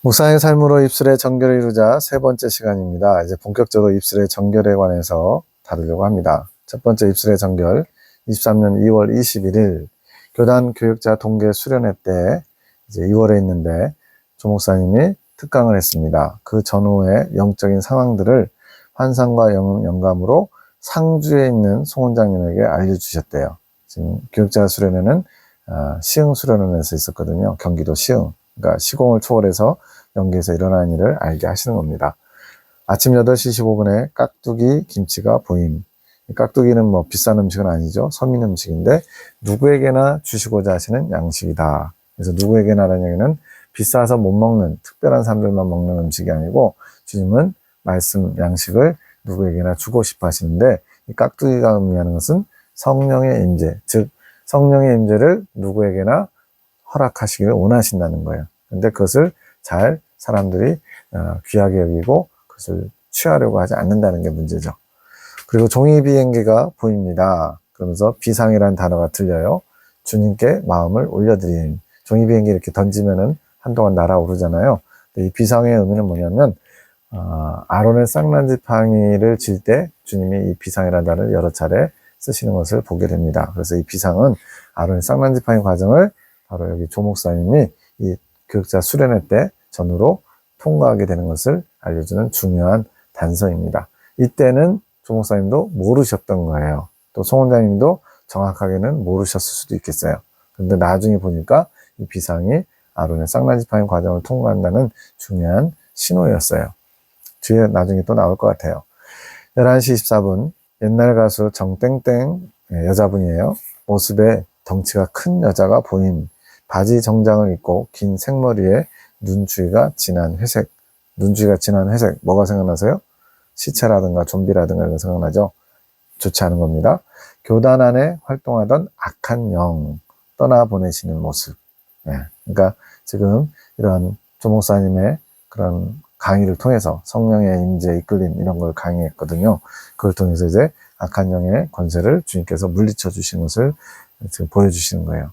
묵상의 삶으로 입술의 정결을 이루자 세 번째 시간입니다. 이제 본격적으로 입술의 정결에 관해서 다루려고 합니다. 첫 번째 입술의 정결, 23년 2월 21일 교단 교육자 동계 수련회 때 이제 2월에 있는데 조 목사님이 특강을 했습니다. 그 전후의 영적인 상황들을 환상과 영감으로 상주에 있는 송 원장님에게 알려주셨대요. 지금 교육자 수련회는 시흥 수련원에서 있었거든요. 경기도 시흥. 그러니까 시공을 초월해서 연계에서 일어나는 일을 알게 하시는 겁니다. 아침 8시 15분에 깍두기 김치가 보임. 깍두기는 뭐 비싼 음식은 아니죠. 서민 음식인데 누구에게나 주시고자 하시는 양식이다. 그래서 누구에게나라는 얘기는 비싸서 못 먹는 특별한 사람들만 먹는 음식이 아니고 주님은 말씀 양식을 누구에게나 주고 싶어 하시는데 이 깍두기가 의미하는 것은 성령의 임재, 즉 성령의 임재를 누구에게나 허락하시기를 원하신다는 거예요. 근데 그것을 잘 사람들이 귀하게 여기고 그것을 취하려고 하지 않는다는 게 문제죠. 그리고 종이 비행기가 보입니다. 그러면서 비상이라는 단어가 들려요. 주님께 마음을 올려드림. 종이 비행기 이렇게 던지면은 한동안 날아오르잖아요. 이 비상의 의미는 뭐냐면 아론의 쌍난지팡이를 질 때 주님이 이 비상이라는 단어를 여러 차례 쓰시는 것을 보게 됩니다. 그래서 이 비상은 아론의 쌍난지팡이 과정을 바로 여기 조 목사님이 이 교육자 수련회 때 전후로 통과하게 되는 것을 알려주는 중요한 단서입니다. 이때는 조 목사님도 모르셨던 거예요. 또 송 원장님도 정확하게는 모르셨을 수도 있겠어요. 그런데 나중에 보니까 이 비상이 아론의 쌍난지팡이 과정을 통과한다는 중요한 신호였어요. 뒤에 나중에 또 나올 것 같아요. 11시 24분 옛날 가수 정땡땡 여자분이에요. 모습에 덩치가 큰 여자가 보인 바지 정장을 입고 긴 생머리에 눈주위가 진한 회색. 눈주위가 진한 회색. 뭐가 생각나세요? 시체라든가 좀비라든가 이런 거 생각나죠? 좋지 않은 겁니다. 교단 안에 활동하던 악한 영 떠나보내시는 모습. 그러니까 지금 이런 조 목사님의 그런 강의를 통해서 성령의 임재, 이끌림 이런 걸 강의했거든요. 그걸 통해서 이제 악한 영의 권세를 주님께서 물리쳐 주신 것을 지금 보여주시는 거예요.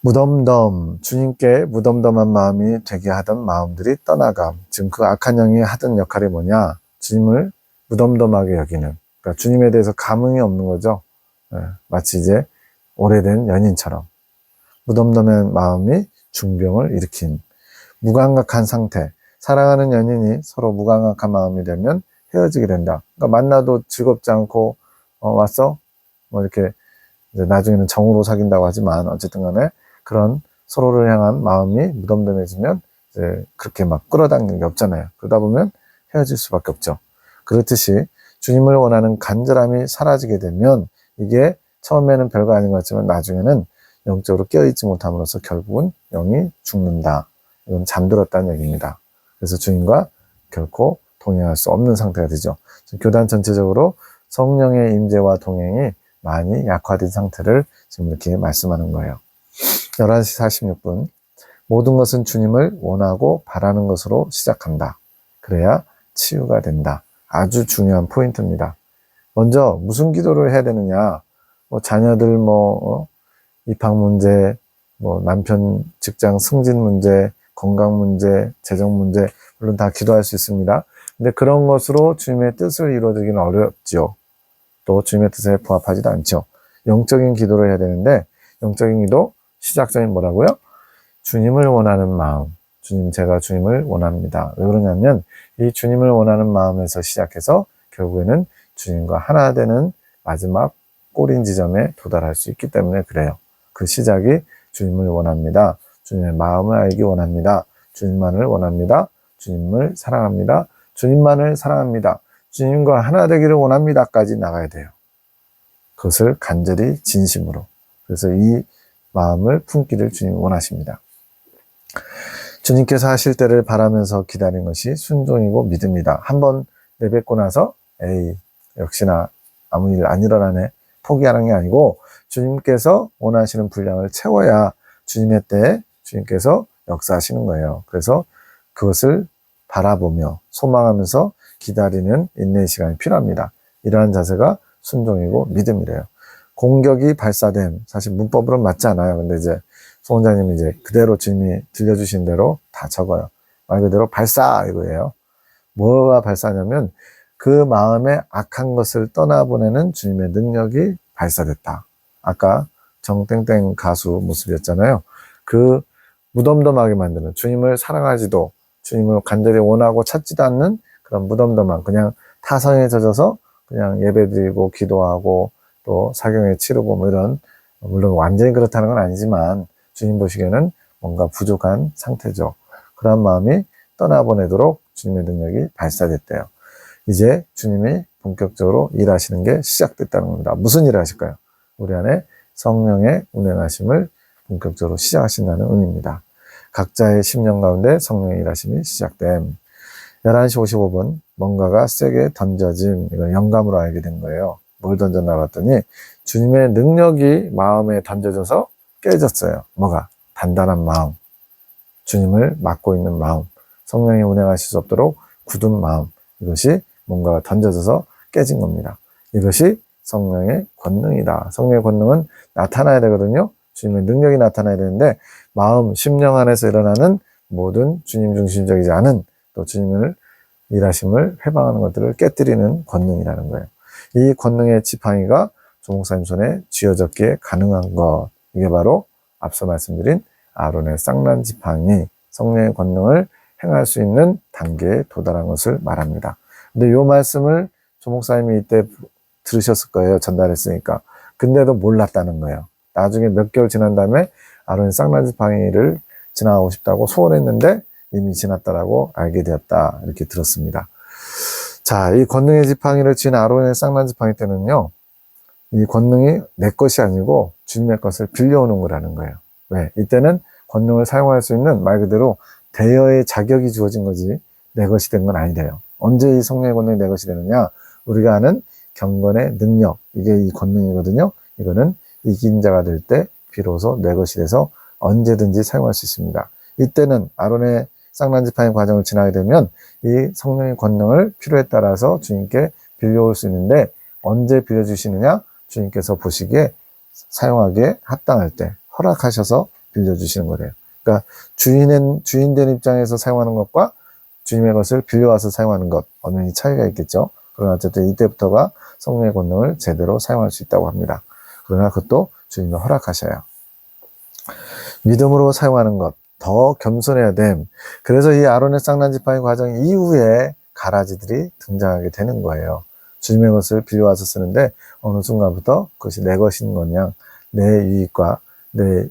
무덤덤, 주님께 무덤덤한 마음이 되게 하던 마음들이 떠나감. 지금 그 악한 영이 하던 역할이 뭐냐? 주님을 무덤덤하게 여기는. 그러니까 주님에 대해서 감흥이 없는 거죠. 마치 이제 오래된 연인처럼. 무덤덤한 마음이 중병을 일으킨 무감각한 상태. 사랑하는 연인이 서로 무감각한 마음이 되면 헤어지게 된다. 그러니까 만나도 즐겁지 않고 왔어? 뭐 이렇게 이제 나중에는 정으로 사귄다고 하지만 어쨌든 간에 그런 서로를 향한 마음이 무덤덤해지면 이제 그렇게 막 끌어당기는 게 없잖아요. 그러다 보면 헤어질 수밖에 없죠. 그렇듯이 주님을 원하는 간절함이 사라지게 되면 이게 처음에는 별거 아닌 것 같지만 나중에는 영적으로 깨어있지 못함으로써 결국은 영이 죽는다. 이건 잠들었다는 얘기입니다. 그래서 주님과 결코 동행할 수 없는 상태가 되죠. 교단 전체적으로 성령의 임재와 동행이 많이 약화된 상태를 지금 이렇게 말씀하는 거예요. 11시 46분 모든 것은 주님을 원하고 바라는 것으로 시작한다. 그래야 치유가 된다. 아주 중요한 포인트입니다. 먼저 무슨 기도를 해야 되느냐? 자녀들 입학 문제, 남편 직장 승진 문제, 건강 문제, 재정 문제 물론 다 기도할 수 있습니다. 근데 그런 것으로 주님의 뜻을 이루어드리기는 어렵죠. 또 주님의 뜻에 부합하지도 않죠. 영적인 기도를 해야 되는데 영적인 기도 시작점이 뭐라고요? 주님을 원하는 마음. 제가 주님을 원합니다. 왜 그러냐면 이 주님을 원하는 마음에서 시작해서 결국에는 주님과 하나 되는 마지막 꼬린 지점에 도달할 수 있기 때문에 그래요. 그 시작이 주님을 원합니다. 주님의 마음을 알기 원합니다. 주님만을 원합니다. 주님을 사랑합니다. 주님만을 사랑합니다. 주님과 하나 되기를 원합니다까지 나가야 돼요. 그것을 간절히 진심으로. 그래서 이 마음을 품기를 주님이 원하십니다. 주님께서 하실 때를 바라면서 기다린 것이 순종이고 믿음이다. 한번 내뱉고 나서 역시나 아무 일 안 일어나네. 포기하는 게 아니고 주님께서 원하시는 분량을 채워야 주님의 때에 주님께서 역사하시는 거예요. 그래서 그것을 바라보며 소망하면서 기다리는 인내의 시간이 필요합니다. 이러한 자세가 순종이고 믿음이래요. 공격이 발사됨. 사실 문법으로는 맞지 않아요. 근데 이제 송원장님이 이제 그대로 주님이 들려주신 대로 다 적어요. 말 그대로 발사 이거예요. 뭐가 발사냐면 그 마음에 악한 것을 떠나보내는 주님의 능력이 발사됐다. 아까 정땡땡 가수 모습이었잖아요. 그 무덤덤하게 만드는, 주님을 사랑하지도 주님을 간절히 원하고 찾지도 않는 그런 무덤덤한, 그냥 타성에 젖어서 그냥 예배드리고 기도하고 또 사경에 치르고 뭐 이런, 물론 완전히 그렇다는 건 아니지만 주님 보시기에는 뭔가 부족한 상태죠. 그런 마음이 떠나보내도록 주님의 능력이 발사됐대요. 이제 주님이 본격적으로 일하시는 게 시작됐다는 겁니다. 무슨 일을 하실까요? 우리 안에 성령의 운행하심을 본격적으로 시작하신다는 의미입니다. 각자의 심령 가운데 성령의 일하심이 시작됨. 11시 55분 뭔가가 세게 던져짐. 이걸 영감으로 알게 된 거예요. 뭘 던졌나 봤더니 주님의 능력이 마음에 던져져서 깨졌어요. 뭐가? 단단한 마음, 주님을 맡고 있는 마음, 성령이 운행하실 수 없도록 굳은 마음, 이것이 뭔가가 던져져서 깨진 겁니다. 이것이 성령의 권능이다. 성령의 권능은 나타나야 되거든요. 주님의 능력이 나타나야 되는데 마음, 심령 안에서 일어나는 모든 주님 중심적이지 않은 또 주님을 일하심을 회방하는 것들을 깨뜨리는 권능이라는 거예요. 이 권능의 지팡이가 조목사님 손에 쥐어졌기에 가능한 것, 이게 바로 앞서 말씀드린 아론의 쌍난 지팡이, 성령의 권능을 행할 수 있는 단계에 도달한 것을 말합니다. 근데 이 말씀을 조목사님이 이때 들으셨을 거예요. 전달했으니까. 근데도 몰랐다는 거예요. 나중에 몇 개월 지난 다음에 아론의 쌍난 지팡이를 지나가고 싶다고 소원했는데 이미 지났다라고 알게 되었다. 이렇게 들었습니다. 자, 이 권능의 지팡이를 쥔 아론의 쌍난 지팡이 때는요, 이 권능이 내 것이 아니고 주님의 것을 빌려오는 거라는 거예요. 왜? 이때는 권능을 사용할 수 있는 말 그대로 대여의 자격이 주어진 거지 내 것이 된 건 아니래요. 언제 이 성령의 권능이 내 것이 되느냐? 우리가 아는 경건의 능력, 이게 이 권능이거든요. 이거는 이긴 자가 될 때 비로소 내 것이 돼서 언제든지 사용할 수 있습니다. 이때는 아론의 쌍난 지팡이 과정을 지나게 되면 이 성령의 권능을 필요에 따라서 주님께 빌려올 수 있는데 언제 빌려주시느냐? 주님께서 보시기에 사용하기에 합당할 때 허락하셔서 빌려주시는 거래요. 그러니까 주인된 입장에서 사용하는 것과 주님의 것을 빌려와서 사용하는 것, 엄연히 차이가 있겠죠. 그러나 어쨌든 이때부터가 성령의 권능을 제대로 사용할 수 있다고 합니다. 그러나 그것도 주님이 허락하셔요. 믿음으로 사용하는 것, 더 겸손해야 됨. 그래서 이 아론의 쌍난 지팡이 과정 이후에 가라지들이 등장하게 되는 거예요. 주님의 것을 빌려와서 쓰는데 어느 순간부터 그것이 내 것인 거냐, 내 유익과 내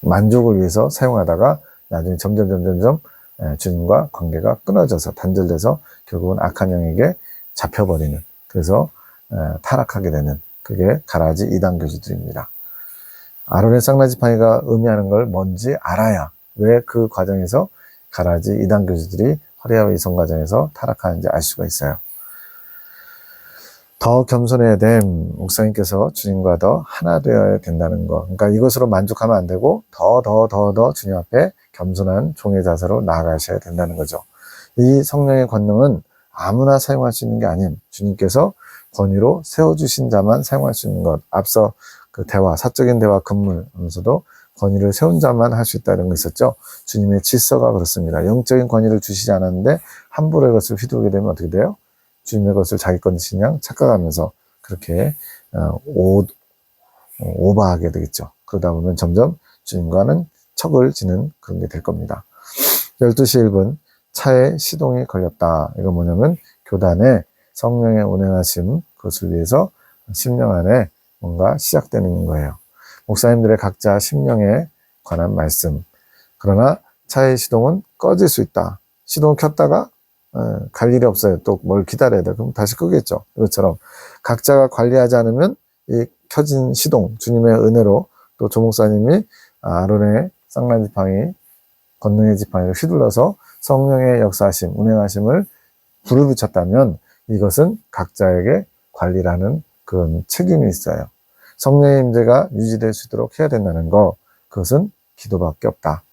만족을 위해서 사용하다가 나중에 점점 주님과 관계가 끊어져서 단절돼서 결국은 악한 영에게 잡혀버리는, 그래서 타락하게 되는, 그게 가라지 이단 교주들입니다. 아론의 쌍난 지팡이가 의미하는 걸 뭔지 알아야 왜 그 과정에서 가라지 이단 교주들이 허리아와 이성 과정에서 타락하는지 알 수가 있어요. 더 겸손해야 됨. 목사님께서 주님과 더 하나 되어야 된다는 거. 그러니까 이것으로 만족하면 안 되고 더 주님 앞에 겸손한 종의 자세로 나아가셔야 된다는 거죠. 이 성령의 권능은 아무나 사용할 수 있는 게 아님, 주님께서 권위로 세워주신 자만 사용할 수 있는 것. 앞서 그 대화, 사적인 대화 근물 하면서도 권위를 세운 자만 할 수 있다는 거 있었죠. 주님의 질서가 그렇습니다. 영적인 권위를 주시지 않았는데 함부로 이것을 휘두르게 되면 어떻게 돼요? 주님의 것을 자기 것인 양 착각하면서 그렇게 오버하게 되겠죠. 그러다 보면 점점 주님과는 척을 지는 그런 게 될 겁니다. 12시 1분 차에 시동이 걸렸다. 이건 뭐냐면 교단에 성령의 운행하심, 그것을 위해서 심령 안에 뭔가 시작되는 거예요. 목사님들의 각자 심령에 관한 말씀. 그러나 차의 시동은 꺼질 수 있다. 시동을 켰다가 갈 일이 없어요. 또 뭘 기다려야 돼. 그럼 다시 끄겠죠. 이것처럼 각자가 관리하지 않으면 이 켜진 시동, 주님의 은혜로 또 조목사님이 아론의 쌍난 지팡이, 권능의 지팡이를 휘둘러서 성령의 역사하심, 운행하심을 불을 붙였다면 이것은 각자에게 관리라는 그런 책임이 있어요. 성령의 임재가 유지될 수 있도록 해야 된다는 거, 그것은 기도밖에 없다.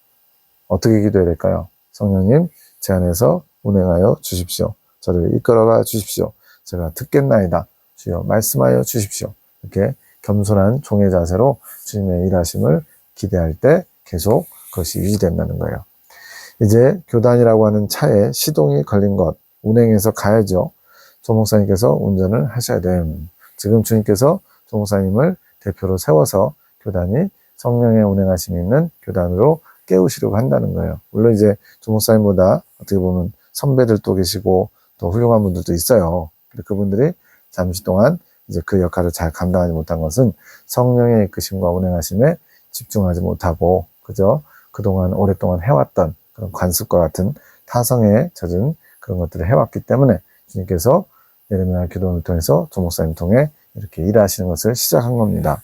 어떻게 기도해야 될까요? 성령님, 제 안에서 운행하여 주십시오. 저를 이끌어가 주십시오. 제가 듣겠나이다. 주여 말씀하여 주십시오. 이렇게 겸손한 종의 자세로 주님의 일하심을 기대할 때 계속 그것이 유지된다는 거예요. 이제 교단이라고 하는 차에 시동이 걸린 것, 운행해서 가야죠. 조 목사님께서 운전을 하셔야 됨. 지금 주님께서 조 목사님을 대표로 세워서 교단이 성령의 운행하심이 있는 교단으로 깨우시려고 한다는 거예요. 물론 이제 조 목사님보다 어떻게 보면 선배들도 계시고 더 훌륭한 분들도 있어요. 근데 그분들이 잠시 동안 이제 그 역할을 잘 감당하지 못한 것은 성령의 이끄심과 운행하심에 집중하지 못하고 그저 그동안 오랫동안 해왔던 그런 관습과 같은 타성에 젖은 그런 것들을 해왔기 때문에 주님께서 예레미야 기도를 통해서 조 목사님 통해 이렇게 일하시는 것을 시작한 겁니다.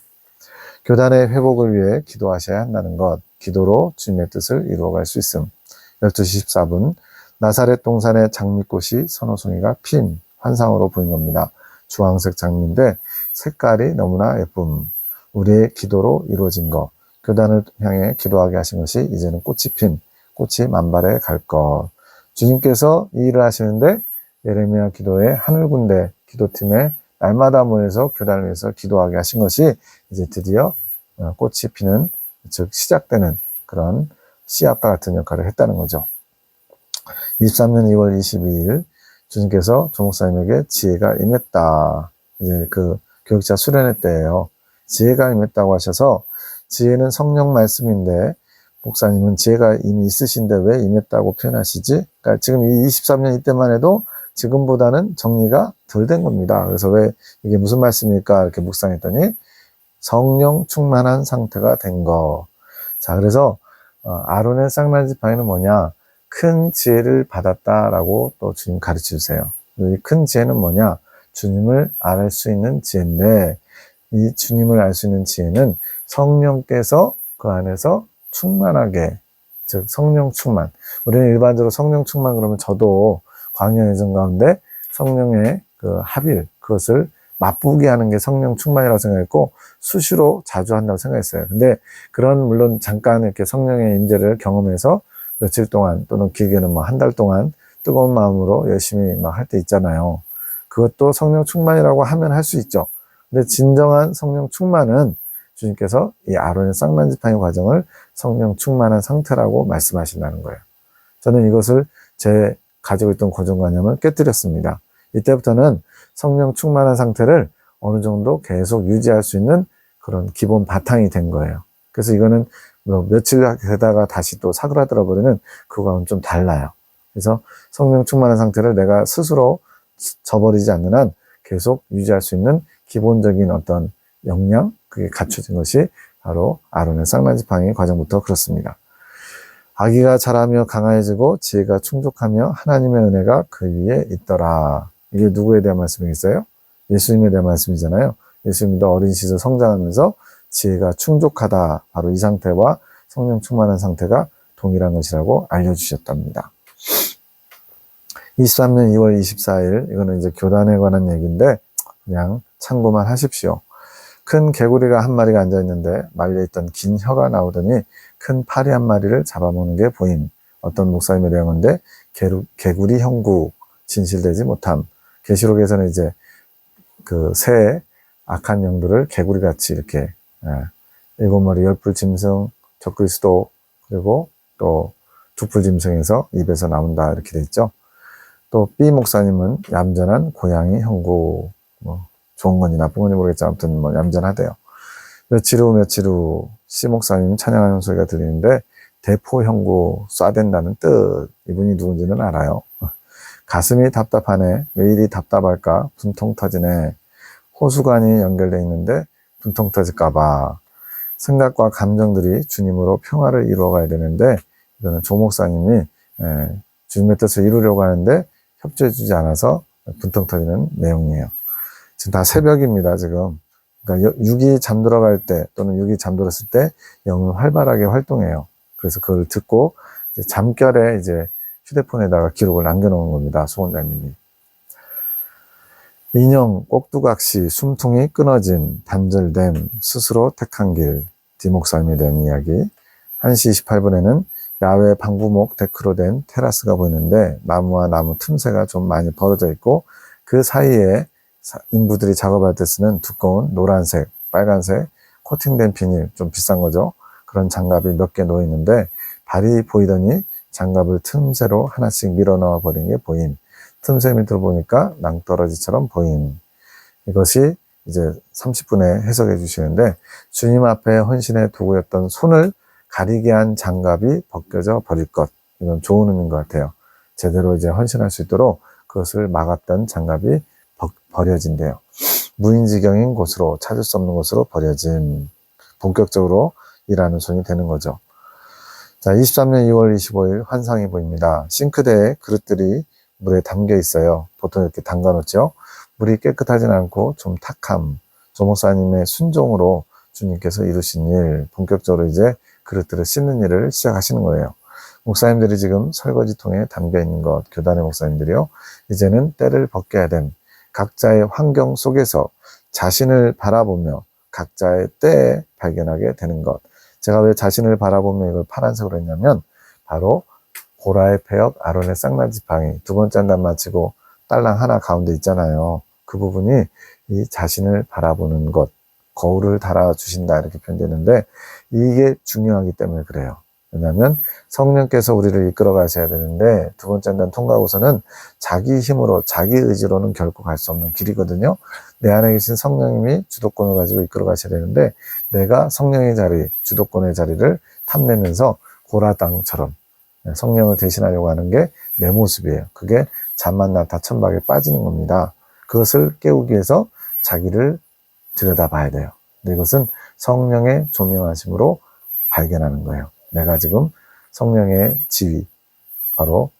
교단의 회복을 위해 기도하셔야 한다는 것, 기도로 주님의 뜻을 이루어갈 수 있음. 12시 14분 나사렛 동산의 장미꽃이 선호송이가 핀 환상으로 보인 겁니다. 주황색 장미인데 색깔이 너무나 예쁨. 우리의 기도로 이루어진 것, 교단을 향해 기도하게 하신 것이 이제는 꽃이 핀, 꽃이 만발해 갈 것. 주님께서 이 일을 하시는데 예레미야 기도의 하늘군대 기도팀에 날마다 모여서 교단을 위해서 기도하게 하신 것이 이제 드디어 꽃이 피는, 즉 시작되는 그런 씨앗과 같은 역할을 했다는 거죠. 23년 2월 22일 주님께서 조 목사님에게 지혜가 임했다. 이제 그 교육자 수련회 때예요. 지혜가 임했다고 하셔서 지혜는 성령 말씀인데 목사님은 지혜가 이미 있으신데 왜 임했다고 표현하시지? 그러니까 지금 이 23년 이때만 해도 지금보다는 정리가 덜 된 겁니다. 그래서 왜 이게 무슨 말씀일까 이렇게 묵상했더니 성령 충만한 상태가 된 거. 자, 그래서 아론의 쌍난 지팡이는 뭐냐? 큰 지혜를 받았다라고 또 주님 가르쳐 주세요. 이 큰 지혜는 뭐냐? 주님을 알 수 있는 지혜인데 이 주님을 알 수 있는 지혜는 성령께서 그 안에서 충만하게, 즉 성령 충만. 우리는 일반적으로 성령 충만 그러면 저도 광야 예전 가운데 성령의 그 합일, 그것을 맛보게 하는 게 성령 충만이라고 생각했고 수시로 자주 한다고 생각했어요. 근데 그런 물론 잠깐 이렇게 성령의 임재를 경험해서 며칠 동안 또는 길게는 뭐 한 달 동안 뜨거운 마음으로 열심히 막 할 때 있잖아요. 그것도 성령 충만이라고 하면 할 수 있죠. 근데 진정한 성령 충만은 주님께서 이 아론의 쌍난 지팡이 과정을 성령 충만한 상태라고 말씀하신다는 거예요. 저는 이것을 제 가지고 있던 고정관념을 깨뜨렸습니다. 이때부터는 성령 충만한 상태를 어느 정도 계속 유지할 수 있는 그런 기본 바탕이 된 거예요. 그래서 이거는 뭐 며칠 되다가 다시 또 사그라들어 버리는 그거와는 좀 달라요. 그래서 성령 충만한 상태를 내가 스스로 저버리지 않는 한 계속 유지할 수 있는 기본적인 어떤 역량, 그게 갖춰진 것이 바로 아론의 쌍난 지팡이 과정부터 그렇습니다. 아기가 자라며 강화해지고 지혜가 충족하며 하나님의 은혜가 그 위에 있더라. 이게 누구에 대한 말씀이겠어요? 예수님에 대한 말씀이잖아요. 예수님도 어린 시절 성장하면서 지혜가 충족하다. 바로 이 상태와 성령 충만한 상태가 동일한 것이라고 알려주셨답니다. 23년 2월 24일, 이거는 이제 교단에 관한 얘기인데 그냥 참고만 하십시오. 큰 개구리가 한 마리가 앉아있는데 말려있던 긴 혀가 나오더니 큰 파리 한 마리를 잡아먹는 게 보임. 어떤 목사님의 내용인데 개구리 형구 진실되지 못함. 계시록에서는 이제 그 새 악한 영들을 개구리같이 이렇게 7마리 열풀 짐승, 적그리스도 그리고 또 두풀 짐승에서 입에서 나온다 이렇게 돼 있죠. 또 B 목사님은 얌전한 고양이 형구, 뭐 좋은 건지 나쁜 건지 모르겠지만 아무튼 뭐 얌전하대요. 며칠 후 C 목사님 찬양하는 소리가 들리는데 대포 형구 쏴댄다는 뜻. 이분이 누군지는 알아요. 가슴이 답답하네. 왜 이리 답답할까? 분통 터지네. 호수관이 연결되어 있는데 분통 터질까봐. 생각과 감정들이 주님으로 평화를 이루어가야 되는데 이거는 조 목사님이 주님의 뜻을 이루려고 하는데 협조해주지 않아서 분통 터지는 내용이에요. 지금 다 새벽입니다, 지금. 그러니까 육이 잠들어갈 때 또는 육이 잠들었을 때 영은 활발하게 활동해요. 그래서 그걸 듣고 이제 잠결에 이제 휴대폰에다가 기록을 남겨놓은 겁니다, 수원장님이. 인형, 꼭두각시, 숨통이 끊어짐, 단절됨, 스스로 택한 길, 디목사님에 대한 이야기. 1시 28분에는 야외 방부목 데크로 된 테라스가 보이는데 나무와 나무 틈새가 좀 많이 벌어져 있고 그 사이에 인부들이 작업할 때 쓰는 두꺼운 노란색, 빨간색 코팅된 비닐, 좀 비싼 거죠. 그런 장갑이 몇 개 놓여 있는데 발이 보이더니 장갑을 틈새로 하나씩 밀어 넣어 버린 게 보임. 틈새 밑으로 보니까 낭떠러지처럼 보임. 이것이 이제 30분에 해석해 주시는데, 주님 앞에 헌신의 도구였던 손을 가리게 한 장갑이 벗겨져 버릴 것. 이건 좋은 의미인 것 같아요. 제대로 이제 헌신할 수 있도록 그것을 막았던 장갑이 버려진대요. 무인지경인 곳으로, 찾을 수 없는 곳으로 버려진, 본격적으로 일하는 손이 되는 거죠. 자, 23년 2월 25일 환상이 보입니다. 싱크대에 그릇들이 물에 담겨 있어요. 보통 이렇게 담가 놓죠. 물이 깨끗하진 않고 좀 탁함, 조목사님의 순종으로 주님께서 이루신 일, 본격적으로 이제 그릇들을 씻는 일을 시작하시는 거예요. 목사님들이 지금 설거지통에 담겨 있는 것, 교단의 목사님들이요, 이제는 때를 벗겨야 됨. 각자의 환경 속에서 자신을 바라보며 각자의 때에 발견하게 되는 것. 제가 왜 자신을 바라보며 이걸 파란색으로 했냐면, 바로 고라의 폐역, 아론의 쌍난지팡이, 두 번째 한단 마치고 딸랑 하나 가운데 있잖아요. 그 부분이 이 자신을 바라보는 것, 거울을 달아주신다 이렇게 표현되는데, 이게 중요하기 때문에 그래요. 왜냐하면 성령께서 우리를 이끌어 가셔야 되는데, 두 번째 한단 통과하고서는 자기 힘으로, 자기 의지로는 결코 갈 수 없는 길이거든요. 내 안에 계신 성령님이 주도권을 가지고 이끌어 가셔야 되는데, 내가 성령의 자리, 주도권의 자리를 탐내면서 고라 땅처럼 성령을 대신하려고 하는 게 내 모습이에요. 그게 잠만나다 천박에 빠지는 겁니다. 그것을 깨우기 위해서 자기를 들여다봐야 돼요. 근데 이것은 성령의 조명하심으로 발견하는 거예요. 내가 지금 성령의 지위, 바로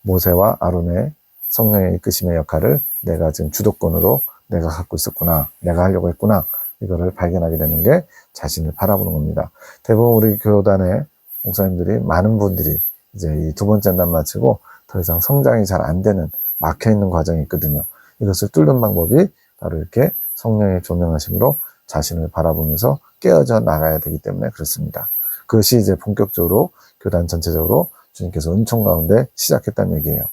모세와 아론의 성령의 이끄심의 역할을 내가 지금 주도권으로 내가 갖고 있었구나, 내가 하려고 했구나, 이거를 발견하게 되는 게 자신을 바라보는 겁니다. 대부분 우리 교단의 목사님들이, 많은 분들이 이제 이 두 번째 한단 마치고 더 이상 성장이 잘 안 되는, 막혀있는 과정이 있거든요. 이것을 뚫는 방법이 바로 이렇게 성령의 조명하심으로 자신을 바라보면서 깨어져 나가야 되기 때문에 그렇습니다. 그것이 이제 본격적으로 교단 전체적으로 주님께서 은총 가운데 시작했다는 얘기예요.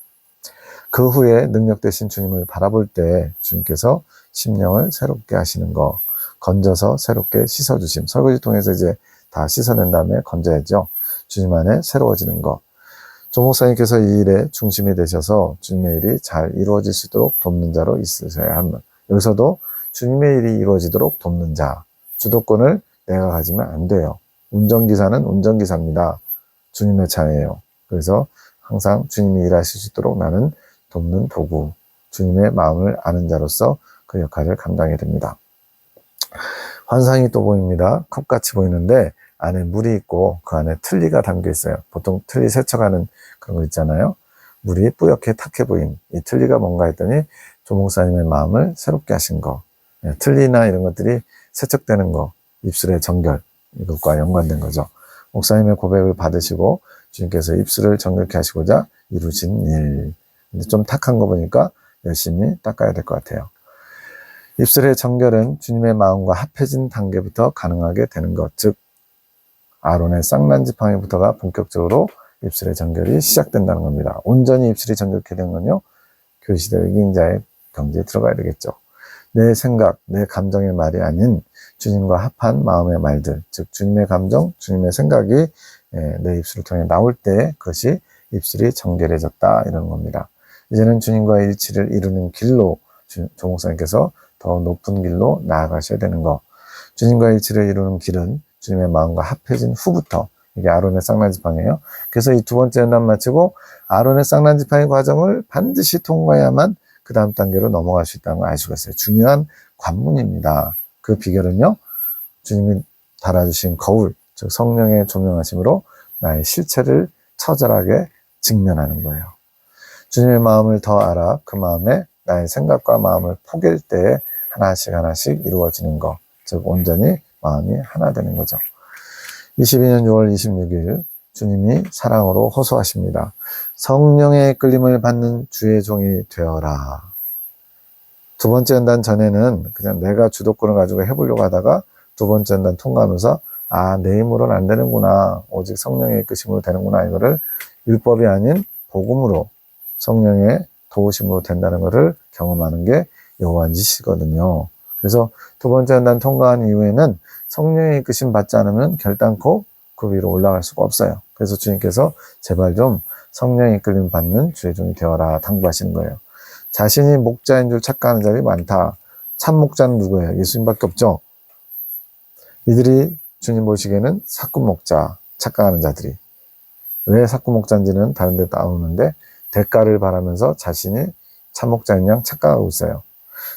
그 후에 능력 되신 주님을 바라볼 때 주님께서 심령을 새롭게 하시는 거, 건져서 새롭게 씻어주심. 설거지통에서 이제 다 씻어낸 다음에 건져야죠. 주님 안에 새로워지는 거. 조 목사님께서 이 일의 중심이 되셔서 주님의 일이 잘 이루어질 수 있도록 돕는 자로 있으셔야 합니다. 여기서도 주님의 일이 이루어지도록 돕는 자, 주도권을 내가 가지면 안 돼요. 운전기사는 운전기사입니다. 주님의 차예요. 그래서 항상 주님이 일하실 수 있도록 나는 돕는 도구, 주님의 마음을 아는 자로서 그 역할을 감당해야 됩니다. 환상이 또 보입니다. 컵같이 보이는데 안에 물이 있고 그 안에 틀니가 담겨 있어요. 보통 틀니 세척하는 그런 거 있잖아요. 물이 뿌옇게 탁해 보임. 이 틀니가 뭔가 했더니 조 목사님의 마음을 새롭게 하신 거. 틀니나 이런 것들이 세척되는 거, 입술의 정결, 이것과 연관된 거죠. 목사님의 고백을 받으시고 주님께서 입술을 정결케 하시고자 이루신 일. 근데 좀 탁한 거 보니까 열심히 닦아야 될 것 같아요. 입술의 정결은 주님의 마음과 합해진 단계부터 가능하게 되는 것, 즉 아론의 쌍난지팡이부터가 본격적으로 입술의 정결이 시작된다는 겁니다. 온전히 입술이 정결케 된 건요, 교시대 의기행자의 경지에 들어가야 되겠죠. 내 생각, 내 감정의 말이 아닌 주님과 합한 마음의 말들, 즉 주님의 감정, 주님의 생각이 내 입술을 통해 나올 때 그것이 입술이 정결해졌다, 이런 겁니다. 이제는 주님과 일치를 이루는 길로 조 목사님께서 더 높은 길로 나아가셔야 되는 거. 주님과 일치를 이루는 길은 주님의 마음과 합해진 후부터, 이게 아론의 쌍난지팡이에요. 그래서 이 두 번째 연단 마치고 아론의 쌍난지팡이 과정을 반드시 통과해야만 그 다음 단계로 넘어갈 수 있다는 걸 알 수가 있어요. 중요한 관문입니다. 그 비결은요, 주님이 달아주신 거울, 즉 성령의 조명하심으로 나의 실체를 처절하게 직면하는 거예요. 주님의 마음을 더 알아 그 마음에 나의 생각과 마음을 포갤 때에 하나씩 이루어지는 것, 즉 온전히 마음이 하나 되는 거죠. 22년 6월 26일 주님이 사랑으로 호소하십니다. 성령의 끌림을 받는 주의 종이 되어라. 두 번째 연단 전에는 그냥 내가 주도권을 가지고 해보려고 하다가 두 번째 연단 통과하면서 내 힘으로는 안 되는구나, 오직 성령의 이끄심으로 되는구나, 이거를 율법이 아닌 복음으로 성령의 도우심으로 된다는 것을 경험하는 게 요한짓이거든요. 그래서 두 번째 연단 통과한 이후에는 성령의 이끄심 받지 않으면 결단코 그 위로 올라갈 수가 없어요. 그래서 주님께서 제발 좀 성령의 이끌림 받는 주의 종이 되어라 당부하시는 거예요. 자신이 목자인 줄 착각하는 자들이 많다. 참 목자는 누구예요? 예수님밖에 없죠. 이들이 주님 보시기에는 사꾼 목자, 착각하는 자들이. 왜 사꾼 목자인지는 다른 데 나오는데 대가를 바라면서 자신이 참 목자인 양 착각하고 있어요.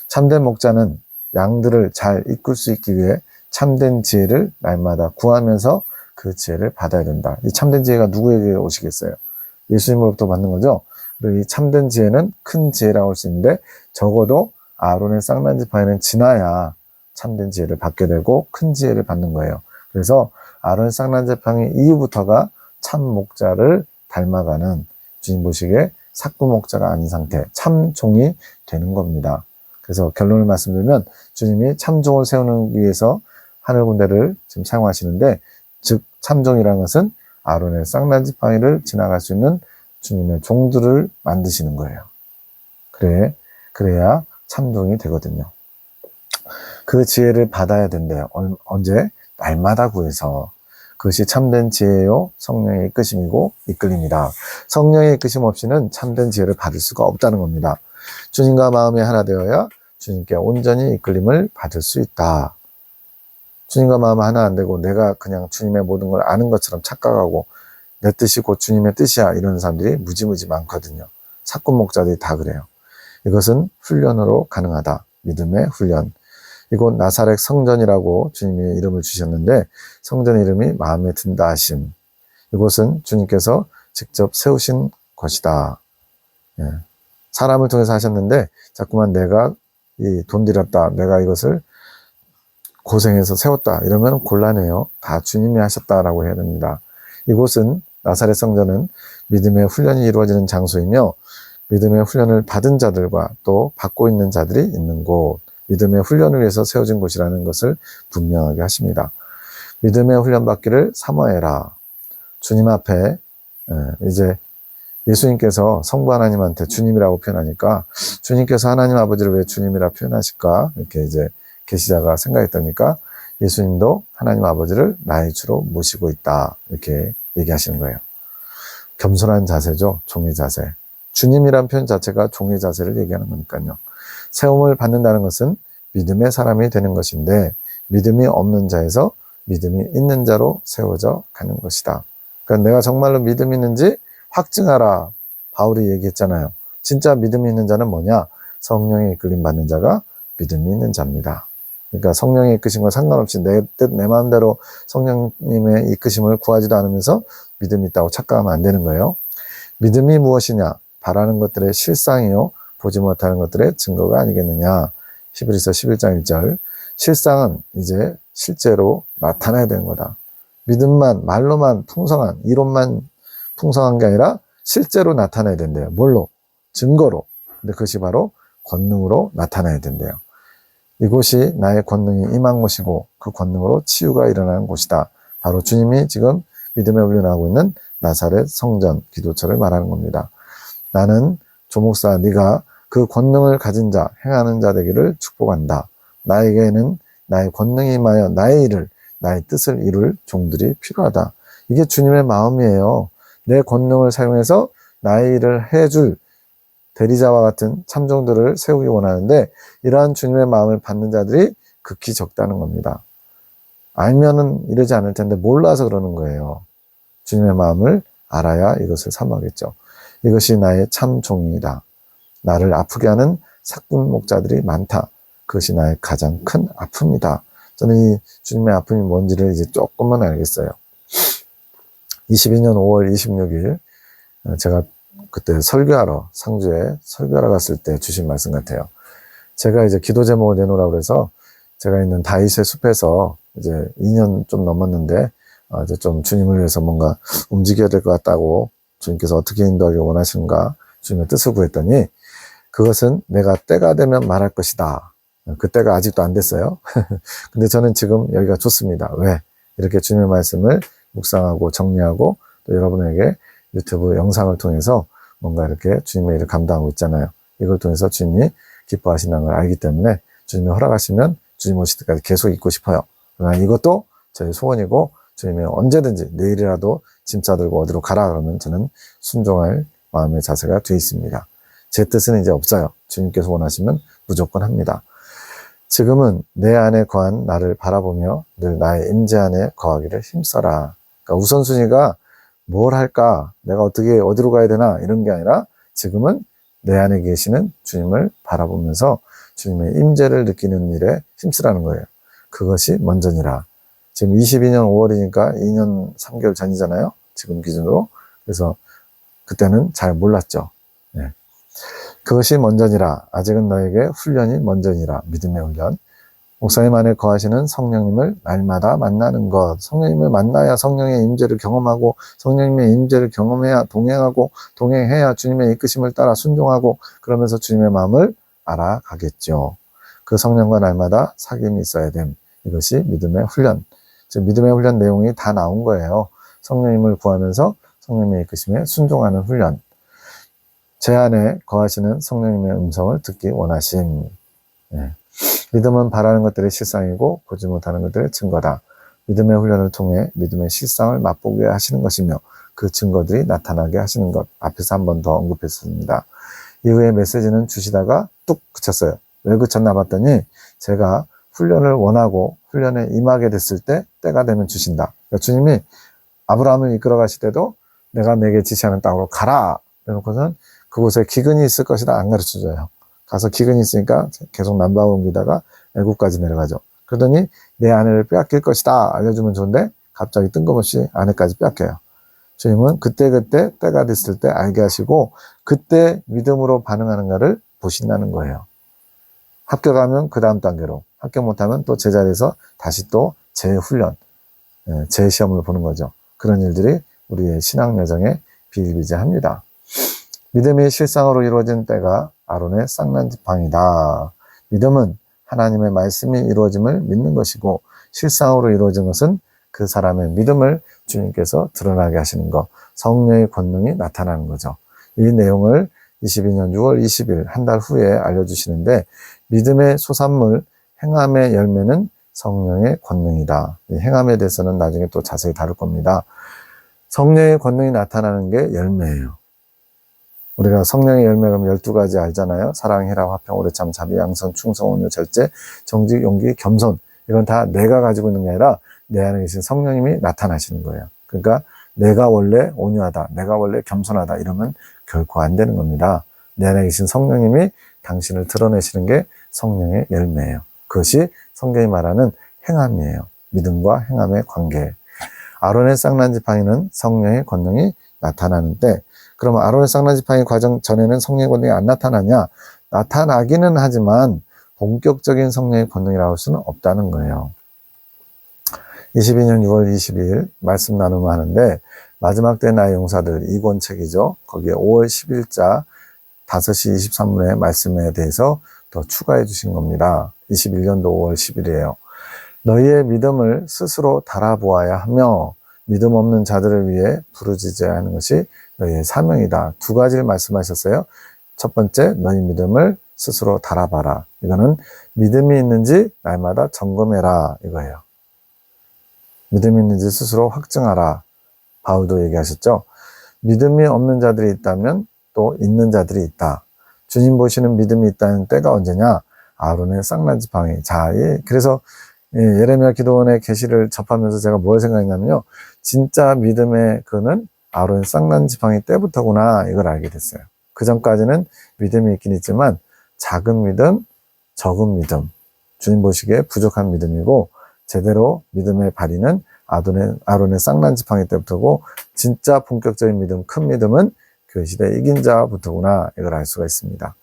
참된 목자는 양들을 잘 이끌 수 있기 위해 참된 지혜를 날마다 구하면서 그 지혜를 받아야 된다. 이 참된 지혜가 누구에게 오시겠어요? 예수님으로부터 받는 거죠. 그리고 이 참된 지혜는 큰 지혜라고 할 수 있는데 적어도 아론의 쌍난 지팡이는 지나야 참된 지혜를 받게 되고 큰 지혜를 받는 거예요. 그래서 아론의 쌍난 지팡이 이후부터가 참 목자를 닮아가는 주님 보시기에 사꾼 목자가 아닌 상태, 참종이 되는 겁니다. 그래서 결론을 말씀드리면 주님이 참종을 세우기 위해서 하늘 군대를 지금 사용하시는데 즉 참종이라는 것은 아론의 쌍난 지팡이를 지나갈 수 있는 주님의 종들을 만드시는 거예요. 그래야 참종이 되거든요. 그 지혜를 받아야 된대요. 언제? 날마다 구해서. 그것이 참된 지혜요 성령의 이끄심이고 이끌림이다. 성령의 이끄심 없이는 참된 지혜를 받을 수가 없다는 겁니다. 주님과 마음이 하나 되어야 주님께 온전히 이끌림을 받을 수 있다. 주님과 마음 하나 안 되고 내가 그냥 주님의 모든 걸 아는 것처럼 착각하고 내 뜻이 곧 주님의 뜻이야 이런 사람들이 무지무지 많거든요. 사꾼 목자들이 다 그래요. 이것은 훈련으로 가능하다. 믿음의 훈련. 이곳 나사렛 성전이라고 주님이 이름을 주셨는데 성전 이름이 마음에 든다 하심. 이곳은 주님께서 직접 세우신 것이다. 예. 사람을 통해서 하셨는데 자꾸만 내가 이 돈 들였다. 내가 이것을 고생해서 세웠다. 이러면 곤란해요. 다 주님이 하셨다라고 해야 됩니다. 이곳은 나사렛 성전은 믿음의 훈련이 이루어지는 장소이며 믿음의 훈련을 받은 자들과 또 받고 있는 자들이 있는 곳, 믿음의 훈련을 위해서 세워진 곳이라는 것을 분명하게 하십니다. 믿음의 훈련 받기를 사모해라. 주님 앞에 이제 예수님께서 성부 하나님한테 주님이라고 표현하니까 주님께서 하나님 아버지를 왜 주님이라 표현하실까? 이렇게 이제 계시자가 생각했다니까 예수님도 하나님 아버지를 나의 주로 모시고 있다. 이렇게 얘기하시는 거예요. 겸손한 자세죠. 종의 자세. 주님이란 표현 자체가 종의 자세를 얘기하는 거니까요. 세움을 받는다는 것은 믿음의 사람이 되는 것인데 믿음이 없는 자에서 믿음이 있는 자로 세워져 가는 것이다. 그러니까 내가 정말로 믿음이 있는지 확증하라. 바울이 얘기했잖아요. 진짜 믿음이 있는 자는 뭐냐? 성령의 이끌림 받는 자가 믿음이 있는 자입니다. 그러니까 성령의 이끄심과 상관없이 내 뜻, 내 마음대로 성령님의 이끄심을 구하지도 않으면서 믿음이 있다고 착각하면 안 되는 거예요. 믿음이 무엇이냐? 바라는 것들의 실상이요. 보지 못하는 것들의 증거가 아니겠느냐. 히브리서 11장 1절. 실상은 이제 실제로 나타나야 되는 거다. 믿음만, 말로만 풍성한, 이론만 풍성한 게 아니라 실제로 나타나야 된대요. 뭘로? 증거로. 근데 그것이 바로 권능으로 나타나야 된대요. 이곳이 나의 권능이 임한 곳이고 그 권능으로 치유가 일어나는 곳이다. 바로 주님이 지금 믿음에 훈련하고 있는 나사렛 성전 기도처를 말하는 겁니다. 나는 조목사 네가 그 권능을 가진 자, 행하는 자 되기를 축복한다. 나에게는 나의 권능이 임하여 나의 일을, 나의 뜻을 이룰 종들이 필요하다. 이게 주님의 마음이에요. 내 권능을 사용해서 나의 일을 해줄 대리자와 같은 참종들을 세우기 원하는데 이러한 주님의 마음을 받는 자들이 극히 적다는 겁니다. 알면은 이러지 않을 텐데 몰라서 그러는 거예요. 주님의 마음을 알아야 이것을 사모하겠죠. 이것이 나의 참종이다. 나를 아프게 하는 사꾼 목자들이 많다. 그것이 나의 가장 큰 아픔이다. 저는 이 주님의 아픔이 뭔지를 이제 조금만 알겠어요. 22년 5월 26일 제가 그때 설교하러 상주에 설교하러 갔을 때 주신 말씀 같아요. 제가 이제 기도 제목을 내놓으라고 그래서 제가 있는 다윗의 숲에서 이제 2년 좀 넘었는데 이제 좀 주님을 위해서 뭔가 움직여야 될 것 같다고 주님께서 어떻게 인도하길 원하시는가 주님의 뜻을 구했더니 그것은 내가 때가 되면 말할 것이다. 그 때가 아직도 안 됐어요. 근데 저는 지금 여기가 좋습니다. 왜? 이렇게 주님의 말씀을 묵상하고 정리하고 또 여러분에게 유튜브 영상을 통해서 뭔가 이렇게 주님의 일을 감당하고 있잖아요. 이걸 통해서 주님이 기뻐하신다는 걸 알기 때문에 주님이 허락하시면 주님 오실 때까지 계속 있고 싶어요. 그러나 이것도 저의 소원이고 주님이 언제든지 내일이라도 짐 싸들고 어디로 가라 그러면 저는 순종할 마음의 자세가 되어 있습니다. 제 뜻은 이제 없어요. 주님께서 원하시면 무조건 합니다. 지금은 내 안에 거한 나를 바라보며 늘 나의 임재 안에 거하기를 힘써라. 그러니까 우선순위가 뭘 할까? 내가 어떻게 어디로 가야 되나? 이런 게 아니라 지금은 내 안에 계시는 주님을 바라보면서 주님의 임재를 느끼는 일에 힘쓰라는 거예요. 그것이 먼저니라. 지금 22년 5월이니까 2년 3개월 전이잖아요. 지금 기준으로. 그래서 그때는 잘 몰랐죠. 네. 그것이 먼저니라. 아직은 너에게 훈련이 먼저니라. 믿음의 훈련. 목사님 안에 거하시는 성령님을 날마다 만나는 것. 성령님을 만나야 성령의 임재를 경험하고 성령님의 임재를 경험해야 동행해야 주님의 이끄심을 따라 순종하고 그러면서 주님의 마음을 알아가겠죠. 그 성령과 날마다 사귐이 있어야 됨. 이것이 믿음의 훈련. 즉 믿음의 훈련 내용이 다 나온 거예요. 성령님을 구하면서 성령님의 이끄심에 순종하는 훈련. 제 안에 거하시는 성령님의 음성을 듣기 원하심. 네. 믿음은 바라는 것들의 실상이고 보지 못하는 것들의 증거다. 믿음의 훈련을 통해 믿음의 실상을 맛보게 하시는 것이며 그 증거들이 나타나게 하시는 것. 앞에서 한 번 더 언급했습니다. 이후에 메시지는 주시다가 뚝 그쳤어요. 왜 그쳤나 봤더니 제가 훈련을 원하고 훈련에 임하게 됐을 때 때가 되면 주신다. 그러니까 주님이 아브라함을 이끌어 가실 때도 내가 내게 지시하는 땅으로 가라. 그래놓고선 그곳에 기근이 있을 것이다 안 가르쳐줘요. 가서 기근이 있으니까 계속 남바가 옮기다가 애국까지 내려가죠. 그러더니 내 아내를 빼앗길 것이다 알려주면 좋은데 갑자기 뜬금없이 아내까지 빼앗겨요. 주님은 그때그때 때가 됐을 때 알게 하시고 그때 믿음으로 반응하는가를 보신다는 거예요. 합격하면 그 다음 단계로, 합격 못하면 또 제자리에서 다시 또 재훈련, 재시험을 보는 거죠. 그런 일들이 우리의 신앙 여정에 비일비재합니다. 믿음이 실상으로 이루어진 때가 아론의 쌍난지팡이다. 믿음은 하나님의 말씀이 이루어짐을 믿는 것이고 실상으로 이루어진 것은 그 사람의 믿음을 주님께서 드러나게 하시는 것, 성령의 권능이 나타나는 거죠. 이 내용을 22년 6월 20일 한 달 후에 알려주시는데 믿음의 소산물, 행함의 열매는 성령의 권능이다. 이 행함에 대해서는 나중에 또 자세히 다룰 겁니다. 성령의 권능이 나타나는 게 열매예요. 우리가 성령의 열매가 12가지 알잖아요. 사랑, 희락, 화평, 오래참, 자비, 양선, 충성, 온유, 절제, 정직, 용기, 겸손. 이건 다 내가 가지고 있는 게 아니라 내 안에 계신 성령님이 나타나시는 거예요. 그러니까 내가 원래 온유하다, 내가 원래 겸손하다 이러면 결코 안 되는 겁니다. 내 안에 계신 성령님이 당신을 드러내시는 게 성령의 열매예요. 그것이 성경이 말하는 행함이에요. 믿음과 행함의 관계. 아론의 쌍난지팡이는 성령의 권능이 나타나는 때, 그러면 아론의 쌍난지팡이 과정 전에는 성령의 권능이 안 나타나냐? 나타나기는 하지만 본격적인 성령의 권능이라고 할 수는 없다는 거예요. 22년 6월 22일 말씀 나누면 하는데 마지막 때 나의 용사들 2권 책이죠. 거기에 5월 10일자 5시 23분의 말씀에 대해서 더 추가해 주신 겁니다. 21년도 5월 10일이에요. 너희의 믿음을 스스로 달아보아야 하며 믿음 없는 자들을 위해 부르짖어야 하는 것이 너희의 사명이다. 두 가지를 말씀하셨어요. 첫 번째, 너희 믿음을 스스로 달아봐라. 이거는 믿음이 있는지 날마다 점검해라 이거예요. 믿음이 있는지 스스로 확증하라. 바울도 얘기하셨죠. 믿음이 없는 자들이 있다면 또 있는 자들이 있다. 주님 보시는 믿음이 있다는 때가 언제냐? 아론의 쌍난지팡이. 자, 그래서 예레미야 기도원의 계시를 접하면서 제가 뭘 생각했냐면요. 진짜 믿음의 그는 아론의 쌍난지팡이 때부터구나 이걸 알게 됐어요. 그 전까지는 믿음이 있긴 있지만 작은 믿음, 적은 믿음, 주님 보시기에 부족한 믿음이고 제대로 믿음의 발휘는 아론의 쌍난지팡이 때부터고 진짜 본격적인 믿음, 큰 믿음은 교회시대 이긴 자부터구나 이걸 알 수가 있습니다.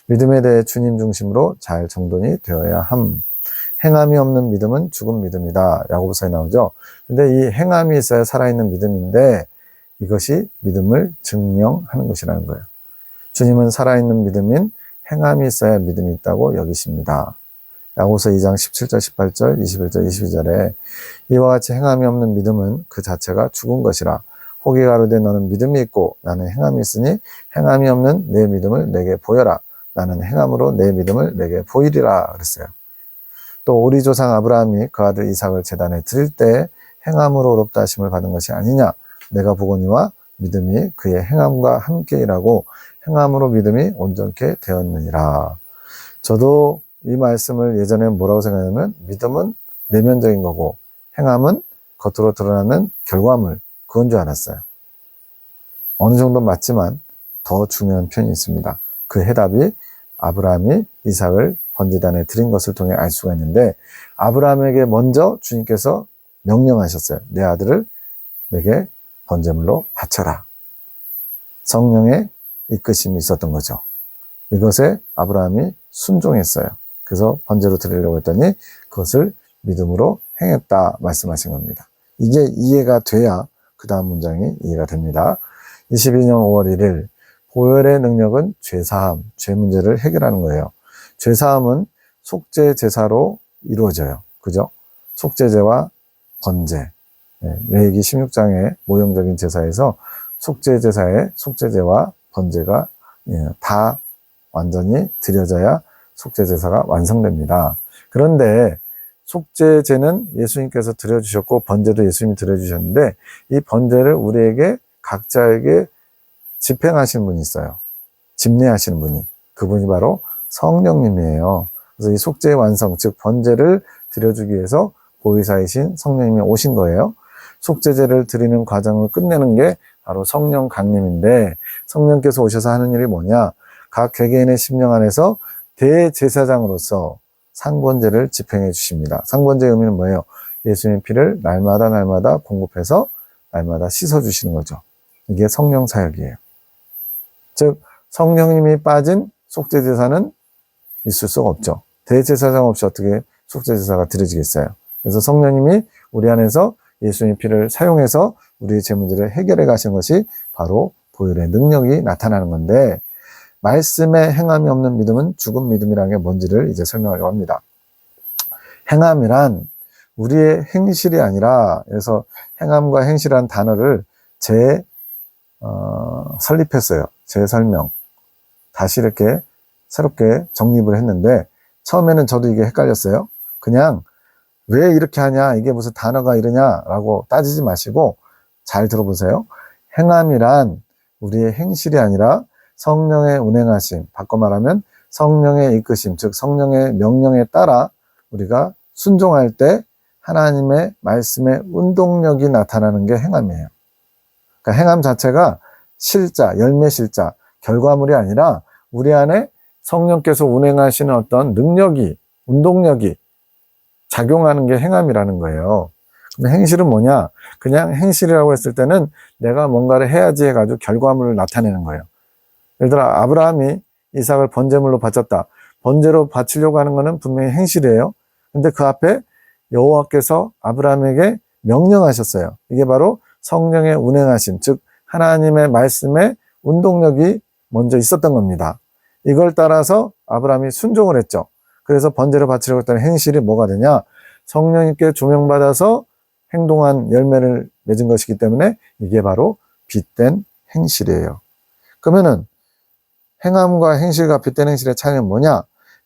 믿음에 대해 주님 중심으로 잘 정돈이 되어야 함. 행함이 없는 믿음은 죽은 믿음이다. 야고보서에 나오죠. 근데 이 행함이 있어야 살아있는 믿음인데 이것이 믿음을 증명하는 것이라는 거예요. 주님은 살아있는 믿음인 행함이 있어야 믿음이 있다고 여기십니다. 야고보서 2장 17절, 18절, 21절, 22절에 이와 같이 행함이 없는 믿음은 그 자체가 죽은 것이라. 혹이 가로되 너는 믿음이 있고 나는 행함이 있으니 행함이 없는 내 믿음을 내게 보여라. 나는 행함으로 내 믿음을 내게 보이리라 그랬어요. 또 우리 조상 아브라함이 그 아들 이삭을 제단에 드릴 때 행함으로 의롭다 하심을 받은 것이 아니냐. 내가 보거니와 믿음이 그의 행함과 함께 일하고 행함으로 믿음이 온전케 되었느니라. 저도 이 말씀을 예전에 뭐라고 생각하냐면 믿음은 내면적인 거고 행함은 겉으로 드러나는 결과물, 그건 줄 알았어요. 어느 정도 맞지만 더 중요한 편이 있습니다. 그 해답이 아브라함이 이삭을 번제단에 드린 것을 통해 알 수가 있는데, 아브라함에게 먼저 주님께서 명령하셨어요. 내 아들을 내게 번제물로 바쳐라. 성령의 이끄심이 있었던 거죠. 이것에 아브라함이 순종했어요. 그래서 번제로 드리려고 했더니 그것을 믿음으로 행했다 말씀하신 겁니다. 이게 이해가 돼야 그 다음 문장이 이해가 됩니다. 22년 5월 1일 보혈의 능력은 죄사함, 죄 문제를 해결하는 거예요. 죄사함은 속죄 제사로 이루어져요. 그죠? 속죄제와 번제. 레위기 16장의 모형적인 제사에서 속죄 제사의 속죄제와 번제가 다 완전히 드려져야 속죄 제사가 완성됩니다. 그런데 속죄제는 예수님께서 드려주셨고 번제도 예수님이 드려주셨는데 이 번제를 우리에게 각자에게 집행하시는 분이 있어요. 집례하시는 분이. 그분이 바로 성령님이에요. 그래서 이 속죄의 완성, 즉 번제를 드려주기 위해서 보혜사이신 성령님이 오신 거예요. 속죄제를 드리는 과정을 끝내는 게 바로 성령 강림인데, 성령께서 오셔서 하는 일이 뭐냐? 각 개개인의 심령 안에서 대제사장으로서 상번제를 집행해 주십니다. 상번제의 의미는 뭐예요? 예수님의 피를 날마다 공급해서 날마다 씻어 주시는 거죠. 이게 성령 사역이에요. 즉 성령님이 빠진 속죄제사는 있을 수가 없죠. 대제사장 없이 어떻게 속죄제사가 드려지겠어요. 그래서 성령님이 우리 안에서 예수님의 피를 사용해서 우리의 죄 문제를 해결해 가시는 것이 바로 보혈의 능력이 나타나는 건데, 말씀에 행함이 없는 믿음은 죽은 믿음이라는 게 뭔지를 이제 설명하려고 합니다. 행함이란 우리의 행실이 아니라, 그래서 행함과 행실이라는 단어를 설립했어요. 재설명. 다시 이렇게 새롭게 정립을 했는데, 처음에는 저도 이게 헷갈렸어요. 그냥 왜 이렇게 하냐, 이게 무슨 단어가 이러냐라고 따지지 마시고 잘 들어보세요. 행함이란 우리의 행실이 아니라 성령의 운행하심, 바꿔 말하면 성령의 이끄심, 즉 성령의 명령에 따라 우리가 순종할 때 하나님의 말씀의 운동력이 나타나는 게 행함이에요. 그러니까 행함 자체가 실자, 열매 실자, 결과물이 아니라 우리 안에 성령께서 운행하시는 어떤 능력이, 운동력이 작용하는 게 행함이라는 거예요. 그럼 행실은 뭐냐? 그냥 행실이라고 했을 때는 내가 뭔가를 해야지 해가지고 결과물을 나타내는 거예요. 예를 들어 아브라함이 이삭을 번제물로 바쳤다. 번제로 바치려고 하는 거는 분명히 행실이에요. 근데 그 앞에 여호와께서 아브라함에게 명령하셨어요. 이게 바로 성령의 운행하심, 즉 하나님의 말씀에 운동력이 먼저 있었던 겁니다. 이걸 따라서 아브라함이 순종을 했죠. 그래서 번제를 바치려고 했던 행실이 뭐가 되냐? 성령님께 조명받아서 행동한 열매를 맺은 것이기 때문에 이게 바로 빚된 행실이에요. 그러면은 행함과 행실과 빚된 행실의 차이는 뭐냐?